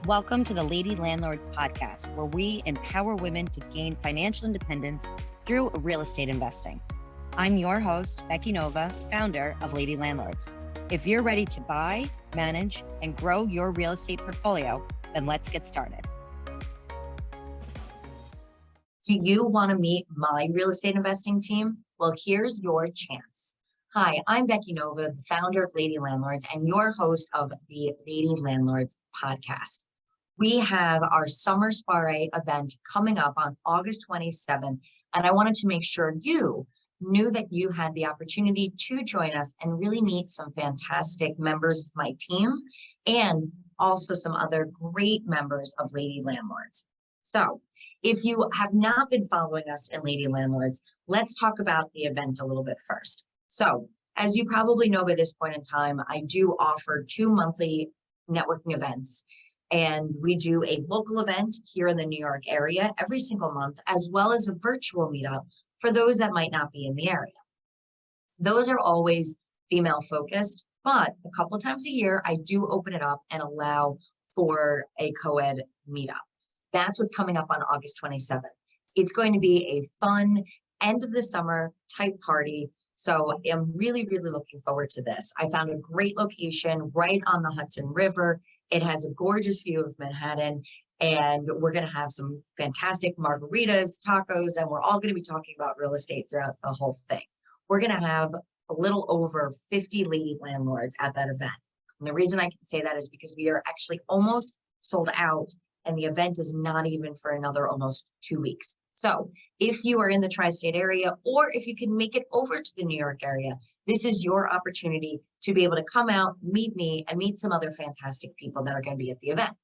Welcome to the Lady Landlords Podcast, where we empower women to gain financial independence through real estate investing. I'm your host, Becky Nova, founder of Lady Landlords. If you're ready to buy, manage, and grow your real estate portfolio, then let's get started. Do you want to meet my real estate investing team? Well, here's your chance. Hi, I'm Becky Nova, the founder of Lady Landlords and your host of the Lady Landlords Podcast. We have our Summer Soiree event coming up on August 27th, and I wanted to make sure you knew that you had the opportunity to join us and really meet some fantastic members of my team and also some other great members of Lady Landlords. So if you have not been following us in Lady Landlords, let's talk about the event a little bit first. So as you probably know by this point in time, I do offer 2 monthly networking events. And we do a local event here in the New York area every single month, as well as a virtual meetup for those that might not be in the area. Those are always female focused, but a couple times a year, I do open it up and allow for a co-ed meetup. That's what's coming up on August 27th. It's going to be a fun end of the summer type party. So I'm really, really looking forward to this. I found a great location right on the Hudson River. It has a gorgeous view of Manhattan, and we're going to have some fantastic margaritas, tacos, and we're all going to be talking about real estate throughout the whole thing. We're going to have a little over 50 lady landlords at that event. And the reason I can say that is because we are actually almost sold out, and the event is not even for another almost 2 weeks. So if you are in the tri-state area, or if you can make it over to the New York area, this is your opportunity to be able to come out, meet me, and meet some other fantastic people that are going to be at the event.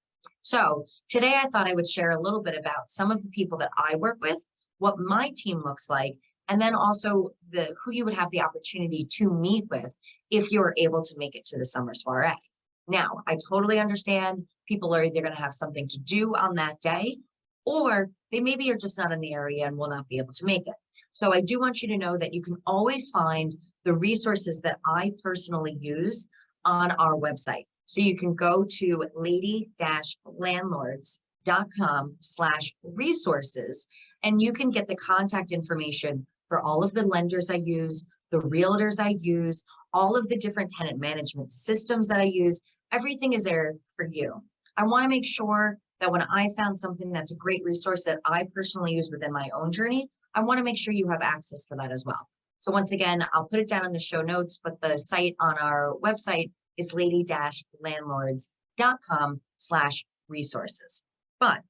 So today I thought I would share a little bit about some of the people that I work with, what my team looks like, and then also who you would have the opportunity to meet with if you're able to make it to the Summer Soiree. Now, I totally understand people are either going to have something to do on that day, or they maybe are just not in the area and will not be able to make it. So I do want you to know that you can always find the resources that I personally use on our website. So you can go to lady-landlords.com/resources, and you can get the contact information for all of the lenders I use, the realtors I use, all of the different tenant management systems that I use. Everything is there for you. I want to make sure that when I found something that's a great resource that I personally use within my own journey, I want to make sure you have access to that as well. So once again, I'll put it down in the show notes, but the site on our website is lady-landlords.com/resources. But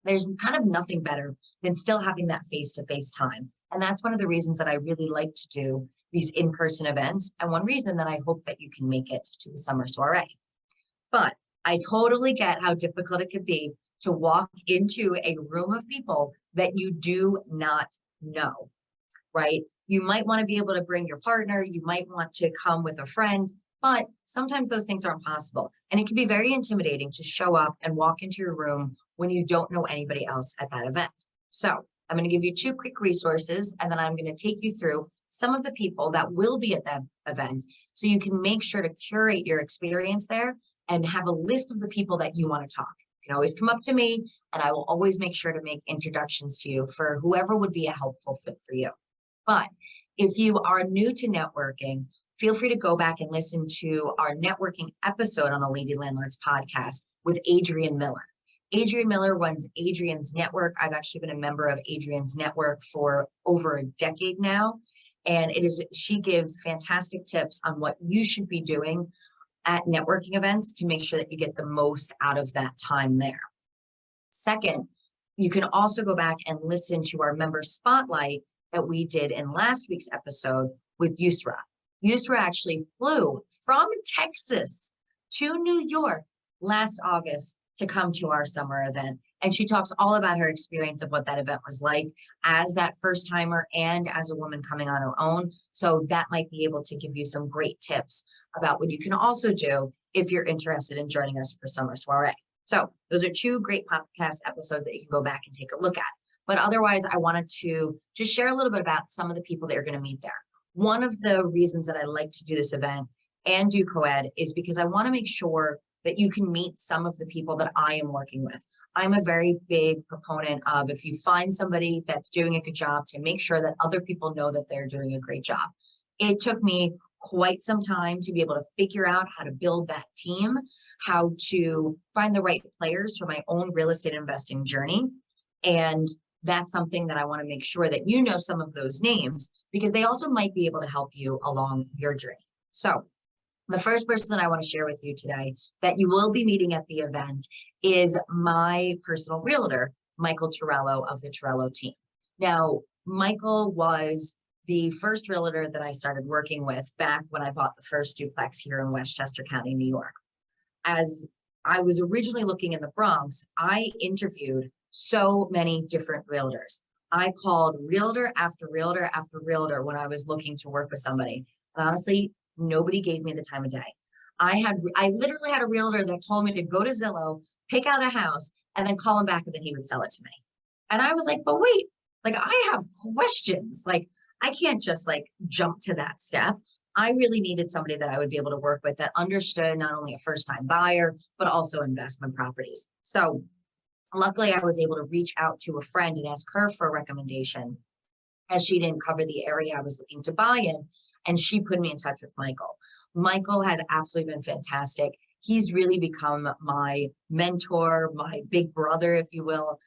there's kind of nothing better than still having that face-to-face time. And that's one of the reasons that I really like to do these in-person events. And one reason that I hope that you can make it to the Summer Soiree. But I totally get how difficult it could be to walk into a room of people that you do not know, right? You might want to be able to bring your partner, you might want to come with a friend, but sometimes those things aren't possible. And it can be very intimidating to show up and walk into your room when you don't know anybody else at that event. So I'm going to give you 2 quick resources, and then I'm going to take you through some of the people that will be at that event so you can make sure to curate your experience there and have a list of the people that you want to talk. You can always come up to me, and I will always make sure to make introductions to you for whoever would be a helpful fit for you. But if you are new to networking, feel free to go back and listen to our networking episode on the Lady Landlords podcast with Adrienne Miller. Adrienne Miller runs Adrienne's Network. I've actually been a member of Adrienne's Network for over a decade now. And she gives fantastic tips on what you should be doing at networking events to make sure that you get the most out of that time there. Second, you can also go back and listen to our member spotlight that we did in last week's episode with Yusra. Yusra actually flew from Texas to New York last August to come to our summer event. And she talks all about her experience of what that event was like as that first timer and as a woman coming on her own. So that might be able to give you some great tips about what you can also do if you're interested in joining us for Summer Soiree. So those are 2 great podcast episodes that you can go back and take a look at. But otherwise, I wanted to just share a little bit about some of the people that you're going to meet there. One of the reasons that I like to do this event and do co-ed is because I want to make sure that you can meet some of the people that I am working with. I'm a very big proponent of, if you find somebody that's doing a good job, to make sure that other people know that they're doing a great job. It took me quite some time to be able to figure out how to build that team, how to find the right players for my own real estate investing journey. And that's something that I want to make sure that you know some of those names, because they also might be able to help you along your journey. So the first person that I want to share with you today that you will be meeting at the event is my personal realtor, Michael Torello of the Torello team. Now, Michael was the first realtor that I started working with back when I bought the first duplex here in Westchester County, New York. As I was originally looking in the Bronx, I interviewed so many different realtors. I called realtor after realtor after realtor when I was looking to work with somebody. And honestly, nobody gave me the time of day. I literally had a realtor that told me to go to Zillow, pick out a house, and then call him back, and then he would sell it to me. And I was like, but wait, like, I have questions. Like, I can't just like jump to that step. I really needed somebody that I would be able to work with that understood not only a first-time buyer, but also investment properties. So luckily, I was able to reach out to a friend and ask her for a recommendation, as she didn't cover the area I was looking to buy in. And she put me in touch with Michael. Michael has absolutely been fantastic. He's really become my mentor, my big brother, if you will.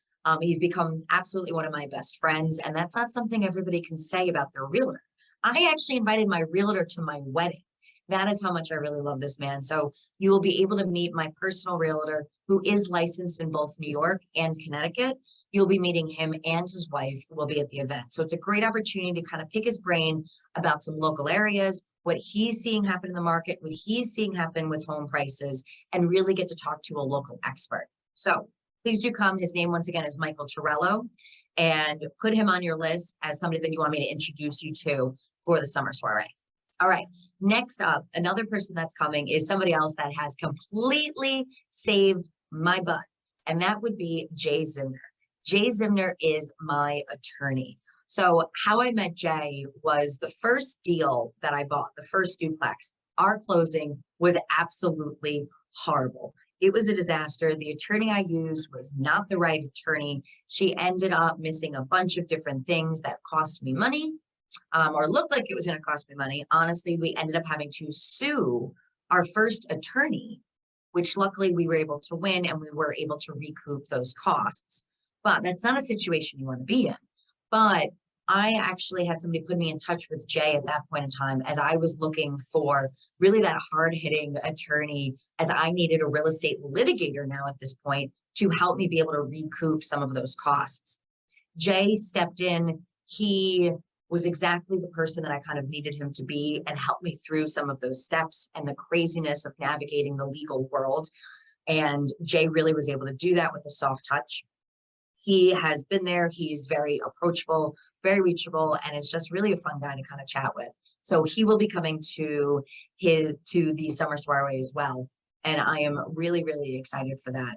He's become absolutely one of my best friends. And that's not something everybody can say about their realtor. I actually invited my realtor to my wedding. That is how much I really love this man. So you will be able to meet my personal realtor, who is licensed in both New York and Connecticut. You'll be meeting him, and his wife will be at the event. So it's a great opportunity to kind of pick his brain about some local areas, what he's seeing happen in the market, what he's seeing happen with home prices, and really get to talk to a local expert. So please do come. His name, once again, is Michael Torello, and put him on your list as somebody that you want me to introduce you to for the Summer Soiree. All right. Next up, another person that's coming is somebody else that has completely saved my butt, and that would be Jay Zimner. Jay Zimner is my attorney. So how I met Jay was the first deal that I bought, the first duplex. Our closing was absolutely horrible. It was a disaster. The attorney I used was not the right attorney. She ended up missing a bunch of different things that cost me money, or looked like it was going to cost me money. Honestly, we ended up having to sue our first attorney, which luckily we were able to win, and we were able to recoup those costs. But that's not a situation you want to be in. But I actually had somebody put me in touch with Jay at that point in time, as I was looking for really that hard-hitting attorney, as I needed a real estate litigator now at this point to help me be able to recoup some of those costs. Jay stepped in. He was exactly the person that I kind of needed him to be, and helped me through some of those steps and the craziness of navigating the legal world. And Jay really was able to do that with a soft touch. He has been there. He's very approachable, very reachable, and is just really a fun guy to kind of chat with. So he will be coming to the Summer Soiree as well. And I am really, really excited for that.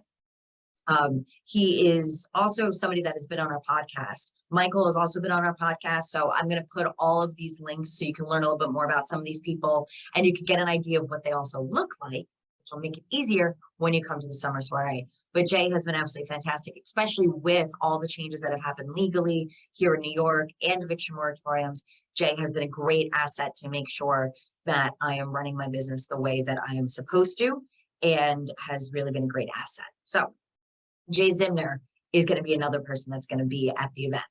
He is also somebody that has been on our podcast. Michael has also been on our podcast. So I'm going to put all of these links so you can learn a little bit more about some of these people, and you can get an idea of what they also look like, which will make it easier when you come to the Summer Soiree. But Jay has been absolutely fantastic, especially with all the changes that have happened legally here in New York and eviction moratoriums. Jay has been a great asset to make sure that I am running my business the way that I am supposed to, and has really been a great asset. So Jay Zimner is going to be another person that's going to be at the event.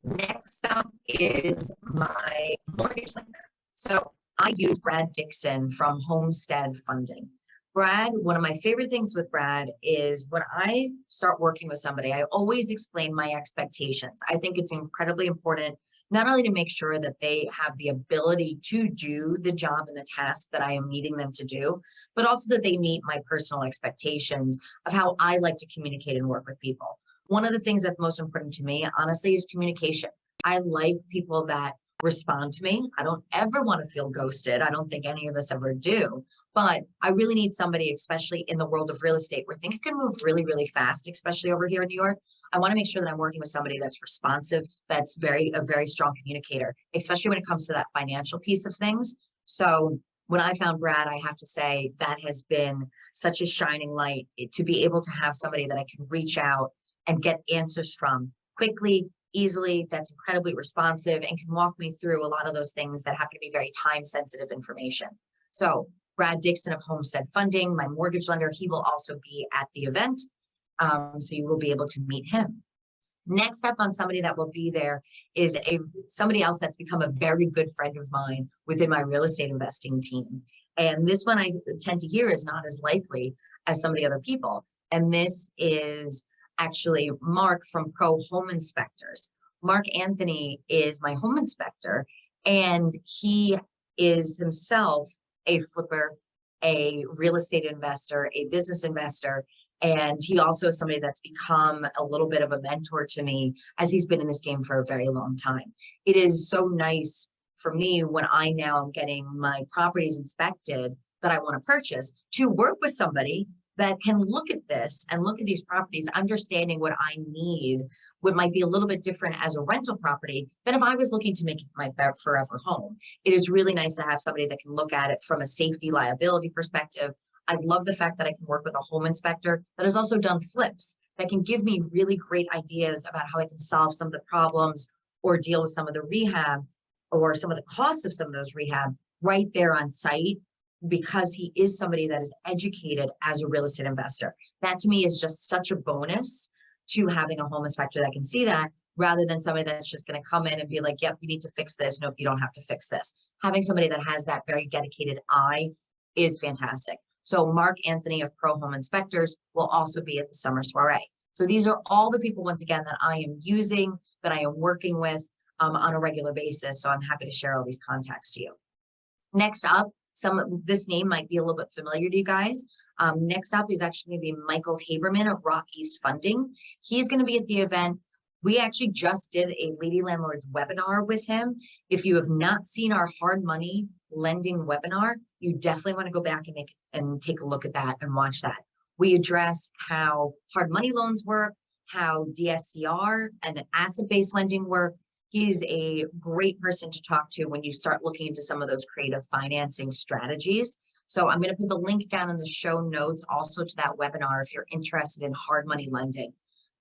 Next up is my mortgage lender. So I use Brad Dixon from Homestead Funding. Brad, one of my favorite things with Brad is when I start working with somebody, I always explain my expectations. I think it's incredibly important not only to make sure that they have the ability to do the job and the task that I am needing them to do, but also that they meet my personal expectations of how I like to communicate and work with people. One of the things that's most important to me, honestly, is communication. I like people that respond to me. I don't ever want to feel ghosted. I don't think any of us ever do. But I really need somebody, especially in the world of real estate, where things can move really, really fast, especially over here in New York. I want to make sure that I'm working with somebody that's responsive, that's a very strong communicator, especially when it comes to that financial piece of things. So when I found Brad, I have to say that has been such a shining light to be able to have somebody that I can reach out and get answers from quickly, easily, that's incredibly responsive and can walk me through a lot of those things that happen to be very time sensitive information. So Brad Dixon of Homestead Funding, my mortgage lender, he will also be at the event. So you will be able to meet him. Next up on somebody that will be there is somebody else that's become a very good friend of mine within my real estate investing team. And this one I tend to hear is not as likely as some of the other people. And this is actually Mark from Pro Home Inspectors. Mark Anthony is my home inspector, and he is himself a flipper, a real estate investor, a business investor. And he also is somebody that's become a little bit of a mentor to me as he's been in this game for a very long time. It is so nice for me when I now am getting my properties inspected that I want to purchase to work with somebody that can look at this and look at these properties, understanding what I need, what might be a little bit different as a rental property than if I was looking to make it my forever home. It is really nice to have somebody that can look at it from a safety liability perspective. I love the fact that I can work with a home inspector that has also done flips that can give me really great ideas about how I can solve some of the problems or deal with some of the rehab or some of the costs of some of those rehab right there on site, because he is somebody that is educated as a real estate investor. That to me is just such a bonus to having a home inspector that can see that, rather than somebody that's just going to come in and be like, yep, you need to fix this. Nope, you don't have to fix this. Having somebody that has that very dedicated eye is fantastic. So Mark Anthony of Pro Home Inspectors will also be at the Summer Soiree. So these are all the people, once again, that I am using, that I am working with on a regular basis. So I'm happy to share all these contacts to you. Next up, this name might be a little bit familiar to you guys. Next up is actually going to be Michael Haberman of Rock East Funding. He's going to be at the event. We actually just did a Lady Landlords webinar with him. If you have not seen our hard money lending webinar, you definitely want to go back and take a look at that and watch that. We address how hard money loans work, how DSCR and asset-based lending work. He's a great person to talk to when you start looking into some of those creative financing strategies. So I'm going to put the link down in the show notes also to that webinar if you're interested in hard money lending.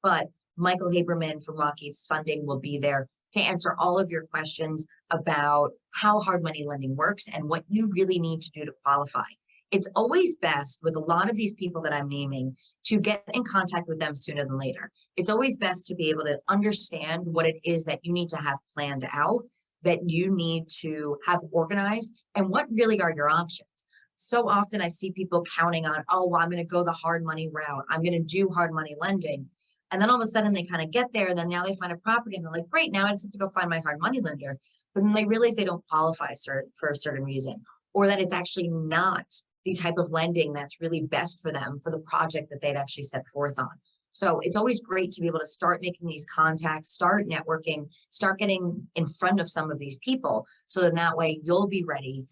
But Michael Haberman from Rock East Funding will be there to answer all of your questions about how hard money lending works and what you really need to do to qualify. It's always best with a lot of these people that I'm naming to get in contact with them sooner than later. It's always best to be able to understand what it is that you need to have planned out, that you need to have organized, and what really are your options. So often I see people counting on, oh, well, I'm going to go the hard money route. I'm going to do hard money lending. And then all of a sudden they kind of get there. Then now they find a property and they're like, great, now I just have to go find my hard money lender. But then they realize they don't qualify for a certain reason, or that it's actually not the type of lending that's really best for them for the project that they'd actually set forth on. So it's always great to be able to start making these contacts, start networking, start getting in front of some of these people. So then that way you'll be ready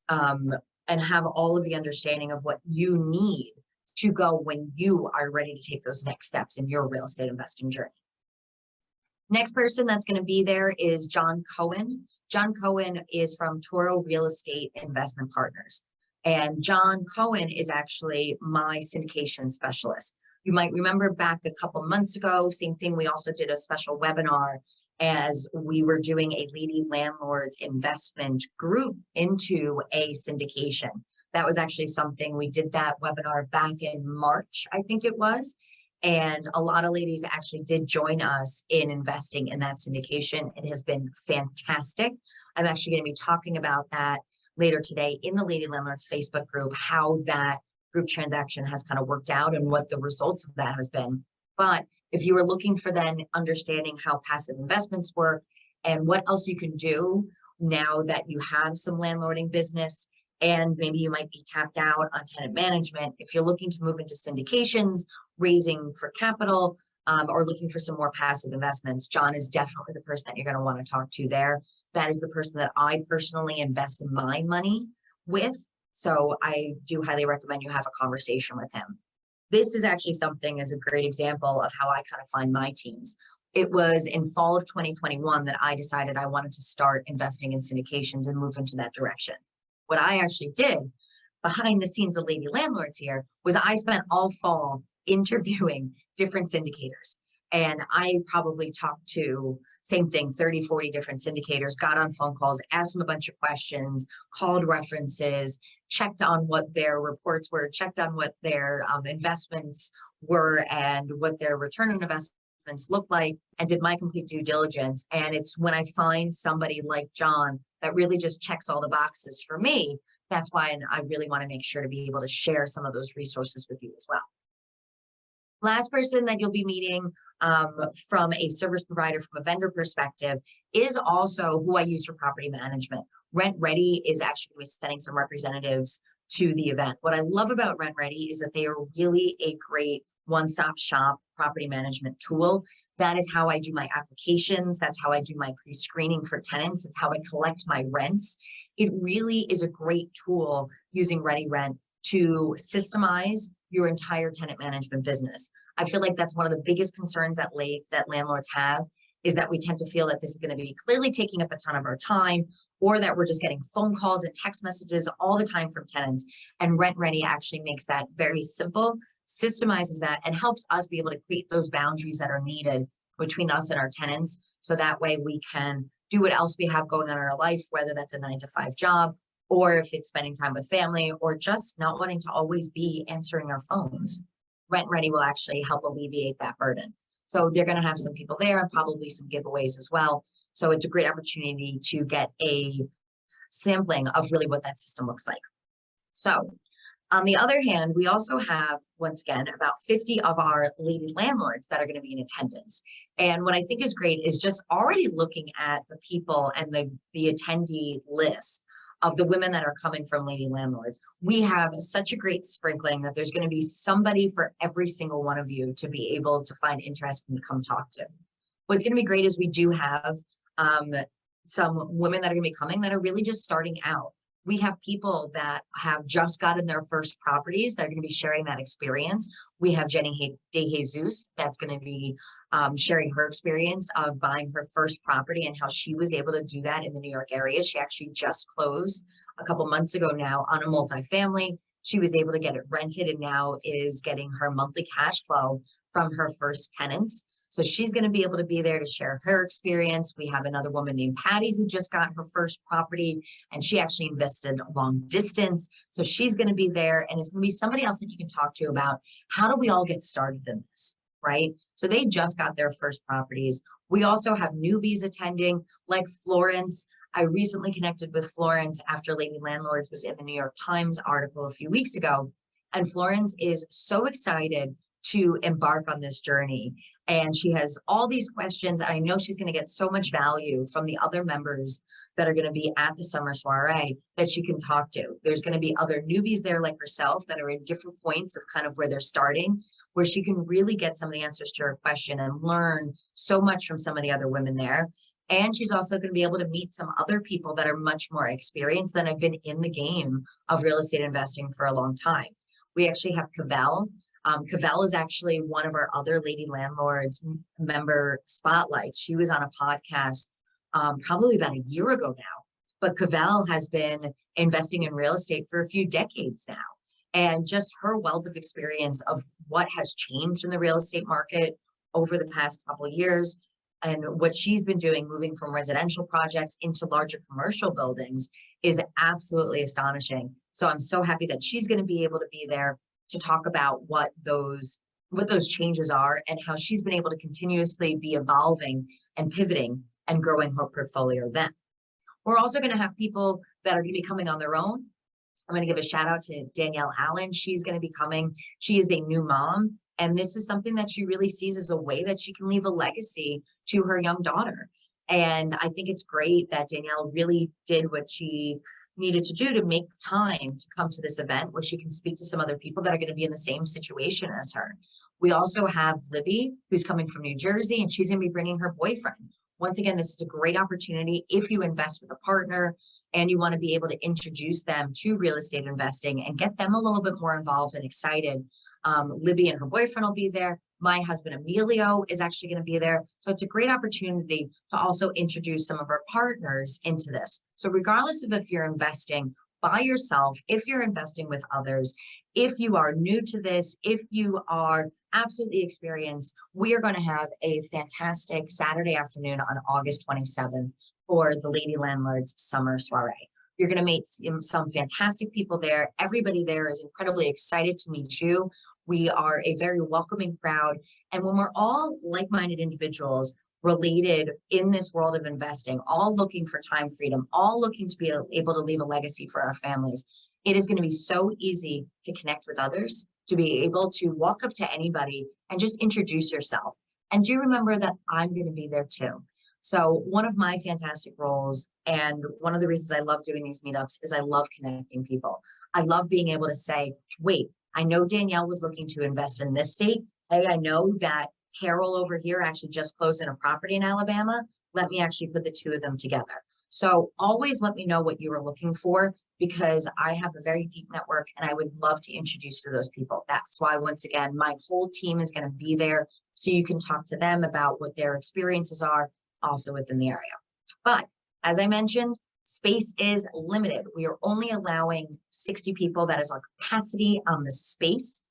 and have all of the understanding of what you need to go when you are ready to take those next steps in your real estate investing journey. Next person that's going to be there is John Cohen. John Cohen is from Toro Real Estate Investment Partners. And John Cohen is actually my syndication specialist. You might remember back a couple months ago, same thing, we also did a special webinar as we were doing a Lady Landlords investment group into a syndication. That was actually something, we did that webinar back in March, I think it was. And a lot of ladies actually did join us in investing in that syndication. It has been fantastic. I'm actually going to be talking about that later today in the Lady Landlords Facebook group, how that group transaction has kind of worked out and what the results of that has been. But if you are looking for then understanding how passive investments work and what else you can do now that you have some landlording business, and maybe you might be tapped out on tenant management, if you're looking to move into syndications, raising for capital, or looking for some more passive investments, John is definitely the person that you're going to want to talk to there. That is the person that I personally invest my money with. So I do highly recommend you have a conversation with him. This is actually something as a great example of how I kind of find my teams. It was in fall of 2021 that I decided I wanted to start investing in syndications and move into that direction. what I actually did behind the scenes of Lady Landlords here was I spent all fall interviewing different syndicators. And I probably talked to, same thing, 30, 40 different syndicators, got on phone calls, asked them a bunch of questions, called references, checked on what their reports were, checked on what their investments were and what their return on investments looked like, and did my complete due diligence. And it's when I find somebody like John that really just checks all the boxes for me, that's why I really want to make sure to be able to share some of those resources with you as well. Last person that you'll be meeting from a service provider, from a vendor perspective, is also who I use for property management. RentRedi is actually going to be sending some representatives to the event. What I love about RentRedi is that they are really a great one-stop shop property management tool. That is how I do my applications. That's how I do my pre-screening for tenants. It's how I collect my rents. It really is a great tool using RediRent to systemize your entire tenant management business. I feel like that's one of the biggest concerns that landlords have, is that we tend to feel that this is going to be clearly taking up a ton of our time, or that we're just getting phone calls and text messages all the time from tenants. And RentRedi actually makes that very simple, systemizes that, and helps us be able to create those boundaries that are needed between us and our tenants. So that way we can do what else we have going on in our life, whether that's a 9-to-5 job, or if it's spending time with family, or just not wanting to always be answering our phones. RentRedi will actually help alleviate that burden. So they're going to have some people there and probably some giveaways as well. So it's a great opportunity to get a sampling of really what that system looks like. So on the other hand, we also have, once again, about 50 of our Lady Landlords that are going to be in attendance. And what I think is great is just already looking at the people and the attendee list of the women that are coming from Lady Landlords. We have such a great sprinkling that there's going to be somebody for every single one of you to be able to find interest and come talk to. What's going to be great is we do have some women that are going to be coming that are really just starting out. We have people that have just gotten their first properties that are going to be sharing that experience. We have Jenny De Jesus that's going to be sharing her experience of buying her first property and how she was able to do that in the New York area. She actually just closed a couple months ago now on a multifamily. She was able to get it rented and now is getting her monthly cash flow from her first tenants. So she's going to be able to be there to share her experience. We have another woman named Patty who just got her first property, and she actually invested long distance. So she's going to be there, and it's going to be somebody else that you can talk to about how do we all get started in this, right? So they just got their first properties. We also have newbies attending, like Florence. I recently connected with Florence after Lady Landlords was in the New York Times article a few weeks ago, and Florence is so excited to embark on this journey. And she has all these questions, and I know she's going to get so much value from the other members that are going to be at the Summer Soiree that she can talk to. There's going to be other newbies there like herself that are in different points of kind of where they're starting, where she can really get some of the answers to her question and learn so much from some of the other women there. And she's also going to be able to meet some other people that are much more experienced than have been in the game of real estate investing for a long time. We actually have Cavell. Cavell is actually one of our other Lady Landlords member spotlights. She was on a podcast probably about a year ago now, but Cavell has been investing in real estate for a few decades now. And just her wealth of experience of what has changed in the real estate market over the past couple of years and what she's been doing, moving from residential projects into larger commercial buildings, is absolutely astonishing. So I'm so happy that she's going to be able to be there to talk about what those changes are and how she's been able to continuously be evolving and pivoting and growing her portfolio then. We're also going to have people that are going to be coming on their own. I'm going to give a shout out to Danielle Allen. She's going to be coming. She is a new mom, and this is something that she really sees as a way that she can leave a legacy to her young daughter. And I think it's great that Danielle really did what she needed to do to make time to come to this event where she can speak to some other people that are going to be in the same situation as her. We also have Libby, who's coming from New Jersey, and she's going to be bringing her boyfriend. Once again, this is a great opportunity if you invest with a partner and you want to be able to introduce them to real estate investing and get them a little bit more involved and excited. Libby and her boyfriend will be there. My husband, Emilio, is actually going to be there. So it's a great opportunity to also introduce some of our partners into this. So regardless of if you're investing by yourself, if you're investing with others, if you are new to this, if you are absolutely experienced, we are going to have a fantastic Saturday afternoon on August 27th for the Lady Landlords Summer Soiree. You're going to meet some fantastic people there. Everybody there is incredibly excited to meet you. We are a very welcoming crowd. And when we're all like-minded individuals related in this world of investing, all looking for time freedom, all looking to be able to leave a legacy for our families, it is going to be so easy to connect with others, to be able to walk up to anybody and just introduce yourself. And do remember that I'm going to be there too. So one of my fantastic roles, and one of the reasons I love doing these meetups, is I love connecting people. I love being able to say, wait, I know Danielle was looking to invest in this state. Hey, I know that Carol over here actually just closed in a property in Alabama. Let me actually put the two of them together. So always let me know what you are looking for, because I have a very deep network and I would love to introduce you to those people. That's why, once again, my whole team is going to be there so you can talk to them about what their experiences are also within the area. But as I mentioned, space is limited. We are only allowing 60 people. That is our capacity on the space.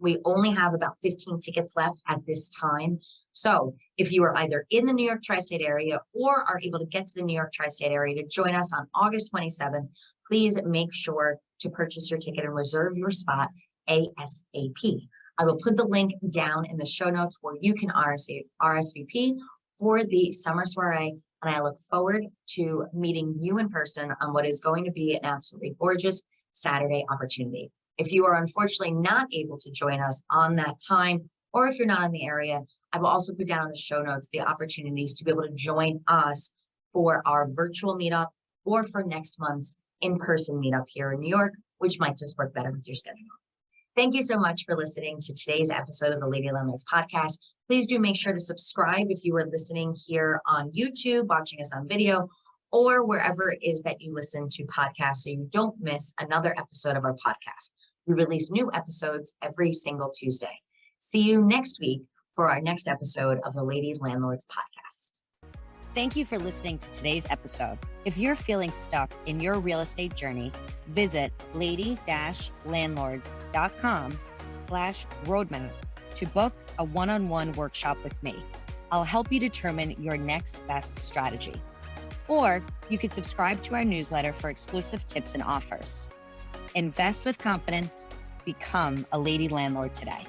We only have about 15 tickets left at this time. So if you are either in the New York tri-state area or are able to get to the New York tri-state area to join us on August 27th, please make sure to purchase your ticket and reserve your spot ASAP. I will put the link down in the show notes where you can RSVP for the Summer Soiree, and I look forward to meeting you in person on what is going to be an absolutely gorgeous Saturday opportunity. If you are unfortunately not able to join us on that time, or if you're not in the area, I will also put down in the show notes the opportunities to be able to join us for our virtual meetup or for next month's in-person meetup here in New York, which might just work better with your schedule. Thank you so much for listening to today's episode of the Lady Landlords Podcast. Please do make sure to subscribe if you are listening here on YouTube, watching us on video, or wherever it is that you listen to podcasts so you don't miss another episode of our podcast. We release new episodes every single Tuesday. See you next week for our next episode of the Lady Landlords Podcast. Thank you for listening to today's episode. If you're feeling stuck in your real estate journey, visit lady-landlords.com/roadmap to book a one-on-one workshop with me. I'll help you determine your next best strategy. Or you can subscribe to our newsletter for exclusive tips and offers. Invest with confidence. Become a lady landlord today.